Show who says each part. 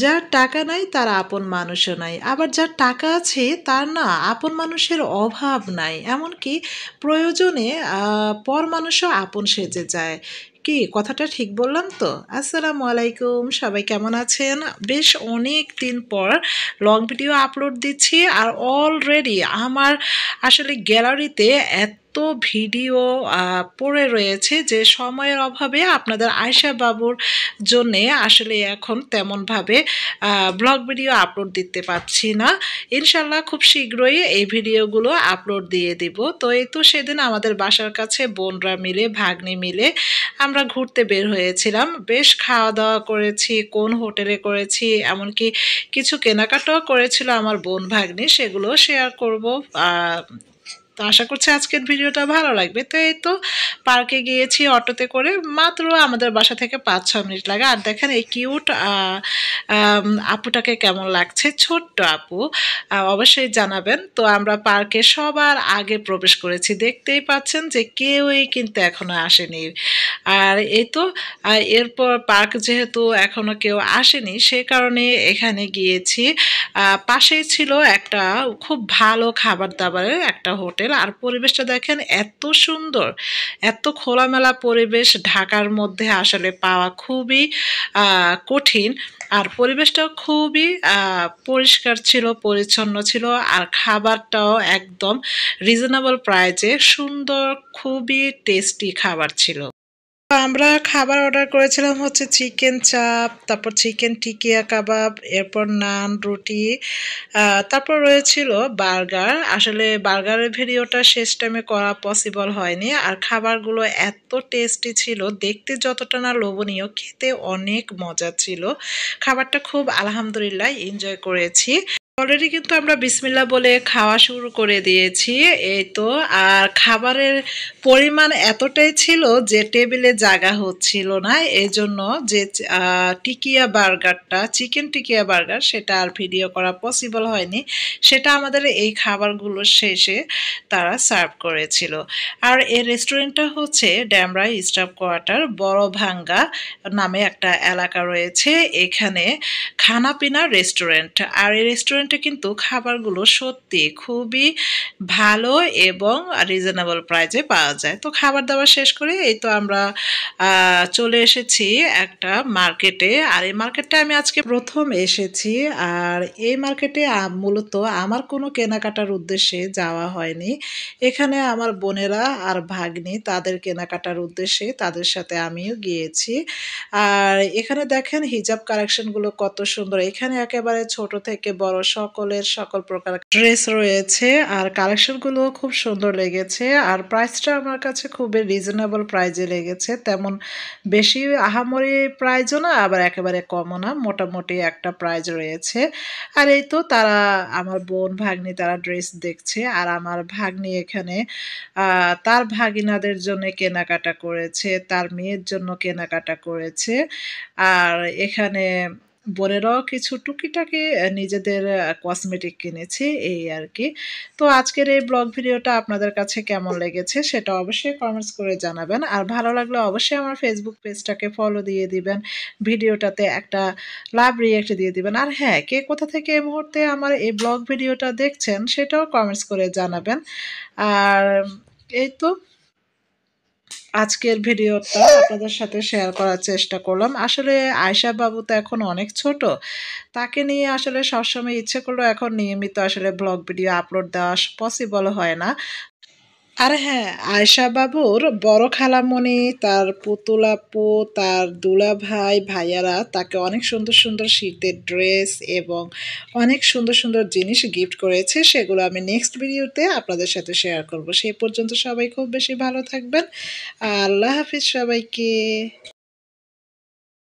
Speaker 1: যার টাকা নাই তার আপন মানুষও নাই। আবার যার টাকা আছে তার না আপন মানুষের অভাব নাই। এমনকি প্রয়োজনে পর মানুষও আপন সেজে যায়। কি কথাটা ঠিক বললাম তো? আসসালামু আলাইকুম। সবাই কেমন আছেন? বেশ অনেক দিন পর লং ভিডিও আপলোড দিচ্ছি আর অলরেডি আমার আসলে গ্যালারিতে এত ভিডিও পড়ে রয়েছে যে সময়ের অভাবে আপনাদের আয়েশা বাবুর জন্যে আসলে এখন তেমনভাবে ব্লগ ভিডিও আপলোড দিতে পারছি না। ইনশাল্লাহ খুব শীঘ্রই এই ভিডিওগুলো আপলোড দিয়ে দিব। তো এই তো সেদিন আমাদের বাসার কাছে বোনরা মিলে ভাগ্নি মিলে আমরা ঘুরতে বের হয়েছিলাম। বেশ খাওয়া দাওয়া করেছি, কোন হোটেলে করেছি, এমনকি কিছু কেনাকাটাও করেছিল আমার বোন ভাগ্নি, সেগুলো শেয়ার করব। তো আশা করছি আজকের ভিডিওটা ভালো লাগবে। তো এই তো পার্কে গিয়েছি অটোতে করে, মাত্র আমাদের বাসা থেকে ৫-৬ মিনিট লাগে। আর দেখেন এই কিউট আপুটাকে কেমন লাগছে, ছোট্ট আপু, অবশ্যই জানাবেন। তো আমরা পার্কে সবার আগে প্রবেশ করেছি, দেখতেই পাচ্ছেন যে কেউই কিন্তু এখনো আসেনি। আর এই তো এরপর পার্ক যেহেতু এখনো কেউ আসেনি সে কারণে এখানে গিয়েছি। পাশেই ছিল একটা খুব ভালো খাবার দাবারের একটা হোটেল। আর পরিবেশটা দেখেন এত সুন্দর, এত খোলামেলা পরিবেশ ঢাকার মধ্যে আসলে পাওয়া খুবই কঠিন। আর পরিবেশটাও খুবই পরিষ্কার ছিল, পরিচ্ছন্ন ছিল। আর খাবারটাও একদম রিজনেবল প্রাইজে সুন্দর, খুবই টেস্টি খাবার ছিল। আমরা খাবার অর্ডার করেছিলাম হচ্ছে চিকেন চাপ, তারপর চিকেন টিকিয়া কাবাব, এরপর নান, রুটি, তারপর রয়েছিল বার্গার। আসলে বার্গারের ভিডিওটা শেষ টাইমে করা পসিবল হয়নি। আর খাবারগুলো এত টেস্টি ছিল, দেখতে যতটা না লোভনীয়, খেতে অনেক মজা ছিল। খাবারটা খুব আলহামদুলিল্লাহ এনজয় করেছি। অলরেডি কিন্তু আমরা বিসমিল্লাহ বলে খাওয়া শুরু করে দিয়েছি। এই তো আর খাবারের পরিমাণ এতটাই ছিল যে টেবিলে জায়গা হচ্ছিল না। এই জন্য যে টিকিয়া বার্গারটা, চিকেন টিকিয়া বার্গার, সেটা আর ভিডিও করা পসিবল হয়নি। সেটা আমাদের এই খাবারগুলো শেষে তারা সার্ভ করেছিল। আর এই রেস্টুরেন্টটা হচ্ছে ড্যামরা স্টাফ কোয়ার্টার বড় ভাঙ্গা নামে একটা এলাকা রয়েছে। এখানে খানাপিনা রেস্টুরেন্ট। আর এই রেস্টুরেন্টে কিন্তু খাবারগুলো সত্যি খুবই ভালো এবং রিজনেবল প্রাইজে পাওয়া যায়। তো খাবার দাবার শেষ করে এই তো আমরা চলে এসেছি একটা মার্কেটে। আর এই মার্কেটটা আমি আজকে প্রথম এসেছি। আর এই মার্কেটে মূলত আমার কোনো কেনাকাটার উদ্দেশ্যে যাওয়া হয়নি। এখানে আমার বোনেরা আর ভাগ্নি তাদের কেনাকাটার উদ্দেশ্যে তাদের সাথে আমিও গিয়েছি। আর এখানে দেখেন হিজাব কালেকশনগুলো কত সুন্দর। এখানে একেবারে ছোট থেকে বড় সকলের সকল প্রকার ড্রেস রয়েছে। আর কালেকশনগুলো খুব সুন্দর লেগেছে। আর প্রাইসটা আমার কাছে খুবই রিজনেবল প্রাইজে লেগেছে। তেমন বেশি আহামরি প্রাইজও না, আবার একেবারে কমও না, মোটামুটি একটা প্রাইজ রয়েছে। আর এই তো তারা, আমার বোন ভাগ্নি, তারা ড্রেস দেখছে। আর আমার ভাগ্নি এখানে তার ভাগিনাদের জন্য কেনাকাটা করেছে, তার মেয়ের জন্য কেনাকাটা করেছে। আর এখানে বোনেরাও কিছু টুকিটাকি নিজেদের কসমেটিক কিনেছে, এই আর কি। তো আজকের এই ব্লগ ভিডিওটা আপনাদের কাছে কেমন লেগেছে সেটা অবশ্যই কমেন্টস করে জানাবেন। আর ভালো লাগলে অবশ্যই আমার ফেসবুক পেজটাকে ফলো দিয়ে দিবেন, ভিডিওটাতে একটা লাভ রিয়েক্ট দিয়ে দিবেন। আর হ্যাঁ, কে কোথা থেকে এই মুহূর্তে আমার এই ব্লগ ভিডিওটা দেখছেন সেটাও কমেন্টস করে জানাবেন। আর এই তো আজকের ভিডিওটা আপনাদের সাথে শেয়ার করার চেষ্টা করলাম। আসলে আয়েশা বাবু তো এখন অনেক ছোট। তাকে নিয়ে আসলে সবসময় ইচ্ছে করলেও এখন নিয়মিত আসলে ব্লগ ভিডিও আপলোড দেওয়া পসিবল হয় না। আর হ্যাঁ, আয়েশা বাবুর বড় খালামণি, তার পুতুল আপু, তার দুলাভাই, ভাইয়ারা তাকে অনেক সুন্দর সুন্দর শীতের ড্রেস এবং অনেক সুন্দর সুন্দর জিনিস গিফট করেছে। সেগুলো আমি নেক্সট ভিডিওতে আপনাদের সাথে শেয়ার করব। সেই পর্যন্ত সবাই খুব বেশি ভালো থাকবেন। আল্লাহ হাফিজ সবাইকে।